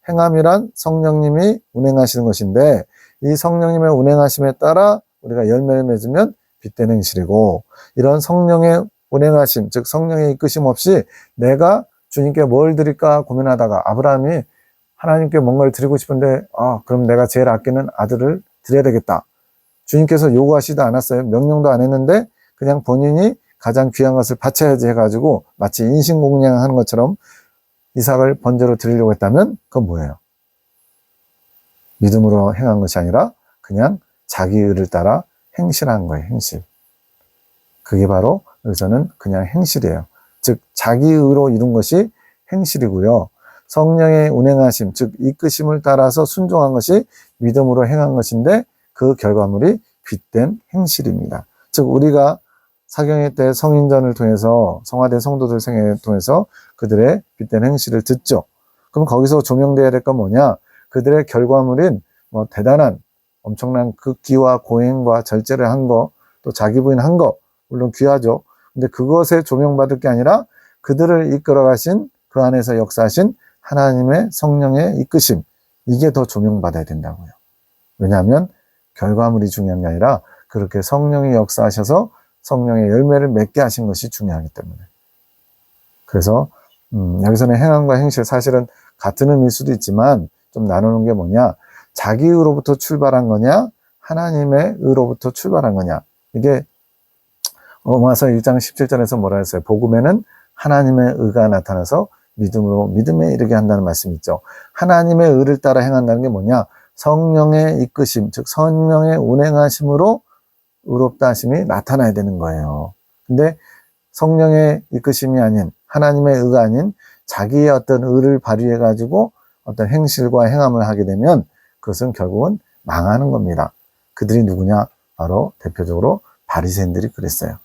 행함이란 성령님이 운행하시는 것인데, 이 성령님의 운행하심에 따라 우리가 열매를 맺으면 빚된 행실이고, 이런 성령의 운행하심, 즉 성령의 이끄심 없이 내가 주님께 뭘 드릴까 고민하다가 아브라함이 하나님께 뭔가를 드리고 싶은데, 그럼 내가 제일 아끼는 아들을 드려야 되겠다. 주님께서 요구하시도 않았어요. 명령도 안 했는데 그냥 본인이 가장 귀한 것을 바쳐야지 해가지고 마치 인신공양하는 것처럼 이삭을 번제로 드리려고 했다면 그건 뭐예요? 믿음으로 행한 것이 아니라 그냥 자기 의를 따라 행실한 거예요. 행실. 그게 바로 여기서는 그냥 행실이에요. 즉 자기 의로 이룬 것이 행실이고요. 성령의 운행하심, 즉 이끄심을 따라서 순종한 것이 믿음으로 행한 것인데, 그 결과물이 빚된 행실입니다. 즉 우리가 사경회 때 성인전을 통해서 성화된 성도들 생애를 통해서 그들의 빚된 행실을 듣죠. 그럼 거기서 조명되어야 될 건 뭐냐? 그들의 결과물인 대단한 엄청난 극기와 고행과 절제를 한 거, 또 자기 부인한 거, 물론 귀하죠. 근데 그것에 조명받을 게 아니라 그들을 이끌어 가신, 그 안에서 역사하신 하나님의 성령의 이끄심, 이게 더 조명받아야 된다고요. 왜냐하면 결과물이 중요한 게 아니라 그렇게 성령이 역사하셔서 성령의 열매를 맺게 하신 것이 중요하기 때문에. 그래서 여기서는 행함과 행실, 사실은 같은 의미일 수도 있지만 좀 나누는 게 뭐냐, 자기 의로부터 출발한 거냐, 하나님의 의로부터 출발한 거냐. 이게 로마서 1장 17절에서 뭐라 했어요? 복음에는 하나님의 의가 나타나서 믿음으로 믿음에 이르게 한다는 말씀이 있죠. 하나님의 의를 따라 행한다는 게 뭐냐? 성령의 이끄심, 즉 성령의 운행하심으로 의롭다 하심이 나타나야 되는 거예요. 근데 성령의 이끄심이 아닌, 하나님의 의가 아닌 자기의 어떤 의를 발휘해 가지고 어떤 행실과 행함을 하게 되면 그것은 결국은 망하는 겁니다. 그들이 누구냐? 바로 대표적으로 바리새인들이 그랬어요.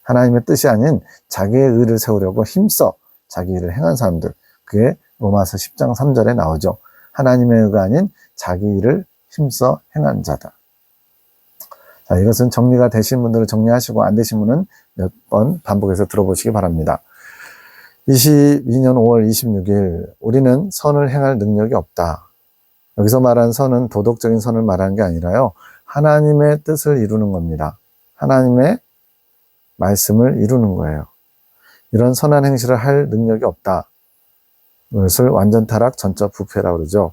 하나님의 뜻이 아닌 자기의 의를 세우려고 힘써 자기 일을 행한 사람들, 그게 로마서 10장 3절에 나오죠. 하나님의 의가 아닌 자기 일을 힘써 행한 자다. 자, 이것은 정리가 되신 분들은 정리하시고 안 되신 분은 몇 번 반복해서 들어보시기 바랍니다. 22년 5월 26일, 우리는 선을 행할 능력이 없다. 여기서 말하는 선은 도덕적인 선을 말하는 게 아니라요, 하나님의 뜻을 이루는 겁니다. 하나님의 말씀을 이루는 거예요. 이런 선한 행실을 할 능력이 없다. 이것을 완전 타락, 전적 부패라고 그러죠.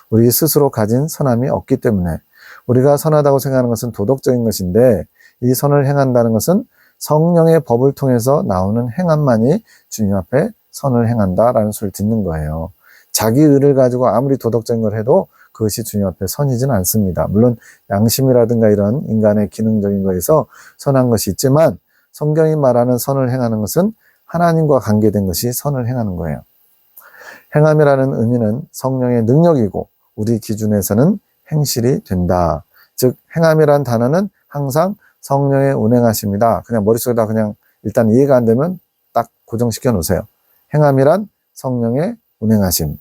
우리 스스로 가진 선함이 없기 때문에, 우리가 선하다고 생각하는 것은 도덕적인 것인데, 이 선을 행한다는 것은 성령의 법을 통해서 나오는 행함만이 주님 앞에 선을 행한다라는 소리를 듣는 거예요. 자기 의를 가지고 아무리 도덕적인 걸 해도 그것이 주님 앞에 선이지는 않습니다. 물론 양심이라든가 이런 인간의 기능적인 거에서 선한 것이 있지만, 성경이 말하는 선을 행하는 것은 하나님과 관계된 것이 선을 행하는 거예요. 행함이라는 의미는 성령의 능력이고 우리 기준에서는 행실이 된다. 즉 행함이라는 단어는 항상 성령의 운행하십니다. 그냥 머릿속에다 그냥 일단 이해가 안 되면 딱 고정시켜 놓으세요. 행함이란 성령의 운행하심.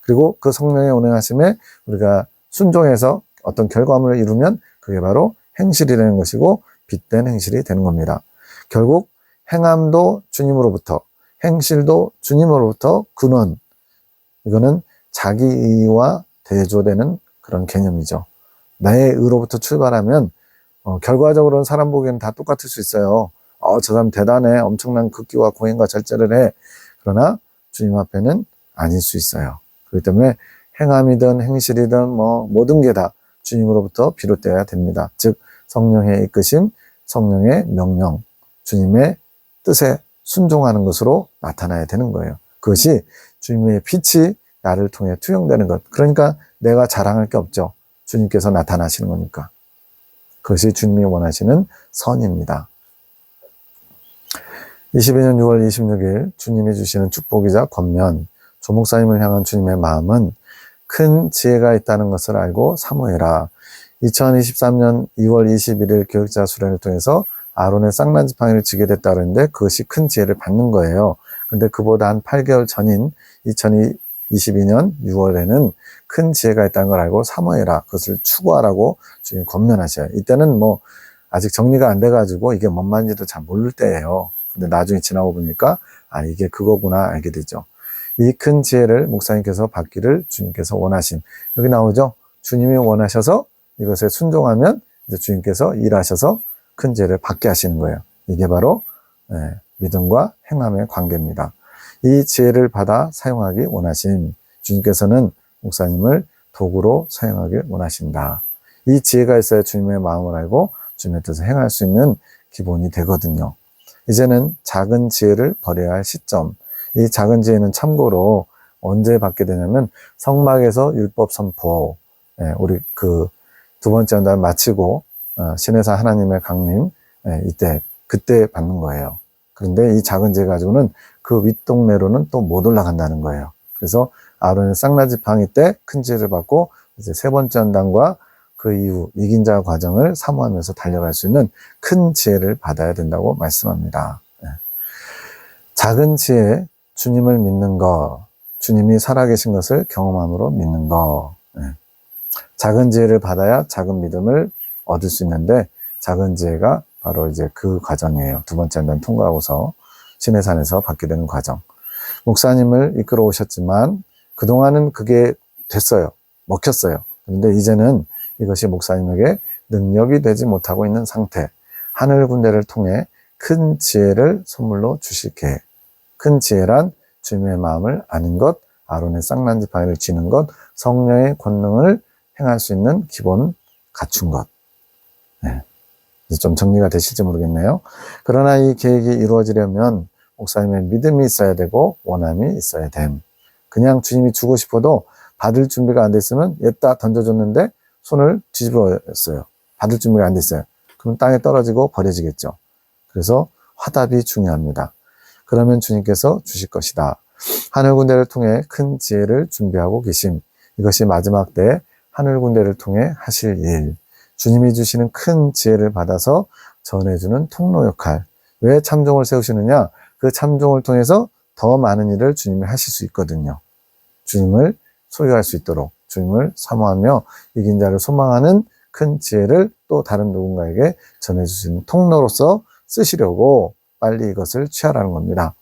그리고 그 성령의 운행하심에 우리가 순종해서 어떤 결과물을 이루면 그게 바로 행실이 되는 것이고 빛된 행실이 되는 겁니다. 결국 행함도 주님으로부터, 행실도 주님으로부터 근원. 이거는 자기 의와 대조되는 그런 개념이죠. 나의 의로부터 출발하면 결과적으로는 사람 보기에는 다 똑같을 수 있어요. 저 사람 대단해. 엄청난 극기와 공행과 절제를 해. 그러나 주님 앞에는 아닐 수 있어요. 그렇기 때문에 행함이든 행실이든 모든 게 다 주님으로부터 비롯되어야 됩니다. 즉 성령의 이끄심, 성령의 명령, 주님의 뜻에 순종하는 것으로 나타나야 되는 거예요. 그것이 주님의 빛이 나를 통해 투영되는 것. 그러니까 내가 자랑할 게 없죠. 주님께서 나타나시는 거니까. 그것이 주님이 원하시는 선입니다. 22년 6월 26일 주님이 주시는 축복이자 권면, 조 목사님을 향한 주님의 마음은 큰 지혜가 있다는 것을 알고 사모해라. 2023년 2월 21일 교육자 수련을 통해서 아론의 쌍난 지팡이를 쥐게 됐다 그랬는데 그것이 큰 지혜를 받는 거예요. 근데 그보다 한 8개월 전인 2022년 6월에는 큰 지혜가 있다는 걸 알고 사모해라. 그것을 추구하라고 주님 권면하셔요. 이때는 아직 정리가 안 돼가지고 이게 뭔 말인지도 잘 모를 때예요. 근데 나중에 지나고 보니까 이게 그거구나 알게 되죠. 이 큰 지혜를 목사님께서 받기를 주님께서 원하신. 여기 나오죠. 주님이 원하셔서 이것에 순종하면 이제 주님께서 일하셔서 큰 지혜를 받게 하시는 거예요. 이게 바로 믿음과 행함의 관계입니다. 이 지혜를 받아 사용하기 원하신 주님께서는 목사님을 도구로 사용하길 원하신다. 이 지혜가 있어야 주님의 마음을 알고 주님의 뜻을 행할 수 있는 기본이 되거든요. 이제는 작은 지혜를 버려야 할 시점. 이 작은 지혜는 참고로 언제 받게 되냐면 성막에서 율법 선포, 우리 두 번째 연단을 마치고 신해사 하나님의 강림, 그때 받는 거예요. 그런데 이 작은 지혜 가지고는 그 윗동네로는 또 못 올라간다는 거예요. 그래서 아론의 쌍나지팡이 때 큰 지혜를 받고 이제 세 번째 연단과 그 이후 이긴 자 과정을 사모하면서 달려갈 수 있는 큰 지혜를 받아야 된다고 말씀합니다. 작은 지혜, 주님을 믿는 것, 주님이 살아계신 것을 경험함으로 믿는 것. 작은 지혜를 받아야 작은 믿음을 얻을 수 있는데 작은 지혜가 바로 이제 그 과정이에요. 두 번째 연단 통과하고서 시내산에서 받게 되는 과정. 목사님을 이끌어 오셨지만 그동안은 그게 됐어요. 먹혔어요. 그런데 이제는 이것이 목사님에게 능력이 되지 못하고 있는 상태, 하늘 군대를 통해 큰 지혜를 선물로 주실 계획. 큰 지혜란 주님의 마음을 아는 것, 아론의 쌍난 지팡이를 쥐는 것, 성령의 권능을 행할 수 있는 기본 갖춘 것. 네. 이제 좀 정리가 되실지 모르겠네요. 그러나 이 계획이 이루어지려면 목사님의 믿음이 있어야 되고 원함이 있어야 됨. 그냥 주님이 주고 싶어도 받을 준비가 안 돼 있으면 얘다 던져줬는데 손을 뒤집어였어요. 받을 준비가 안 돼 있어요. 그럼 땅에 떨어지고 버려지겠죠. 그래서 화답이 중요합니다. 그러면 주님께서 주실 것이다. 하늘 군대를 통해 큰 지혜를 준비하고 계심. 이것이 마지막 때 하늘 군대를 통해 하실 일. 주님이 주시는 큰 지혜를 받아서 전해주는 통로 역할. 왜 참종을 세우시느냐? 그 참종을 통해서 더 많은 일을 주님이 하실 수 있거든요. 주님을 소유할 수 있도록, 주님을 사모하며 이긴 자를 소망하는 큰 지혜를 또 다른 누군가에게 전해주시는 통로로서 쓰시려고 빨리 이것을 취하라는 겁니다.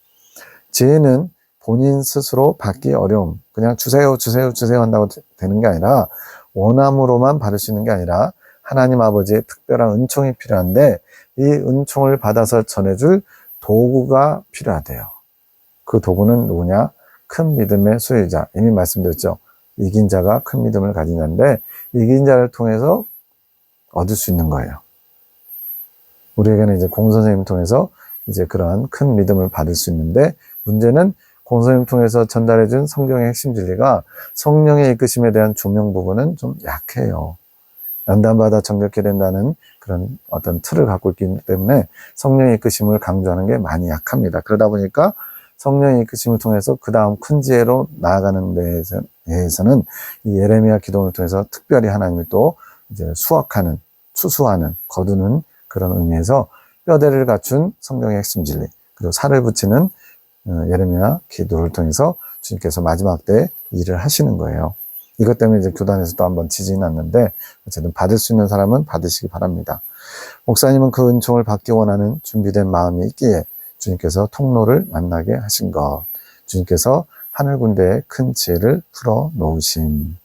지혜는 본인 스스로 받기 어려움, 그냥 주세요 한다고 되는 게 아니라 원함으로만 받을 수 있는 게 아니라 하나님 아버지의 특별한 은총이 필요한데 이 은총을 받아서 전해줄 도구가 필요하대요. 그 도구는 누구냐? 큰 믿음의 소유자. 이미 말씀드렸죠. 이긴 자가 큰 믿음을 가진 자인데 이긴 자를 통해서 얻을 수 있는 거예요. 우리에게는 이제 공선생님을 통해서 이제 그러한 큰 믿음을 받을 수 있는데 문제는 공선생님을 통해서 전달해준 성경의 핵심 진리가 성령의 이끄심에 대한 조명 부분은 좀 약해요. 연단받아 정결케 된다는 그런 어떤 틀을 갖고 있기 때문에 성령의 이끄심을 강조하는 게 많이 약합니다. 그러다 보니까 성령의 이끄심을 통해서 그 다음 큰 지혜로 나아가는 데에서는 이 예레미야 기도를 통해서 특별히 하나님이 또 이제 수확하는, 추수하는, 거두는 그런 의미에서 뼈대를 갖춘 성경의 핵심 진리, 그리고 살을 붙이는 예레미야 기도를 통해서 주님께서 마지막 때 일을 하시는 거예요. 이것 때문에 이제 교단에서 또 한번 지진이 났는데 어쨌든 받을 수 있는 사람은 받으시기 바랍니다. 목사님은 그 은총을 받기 원하는 준비된 마음이 있기에 주님께서 통로를 만나게 하신 것, 주님께서 하늘 군대의 큰 지혜를 풀어 놓으심.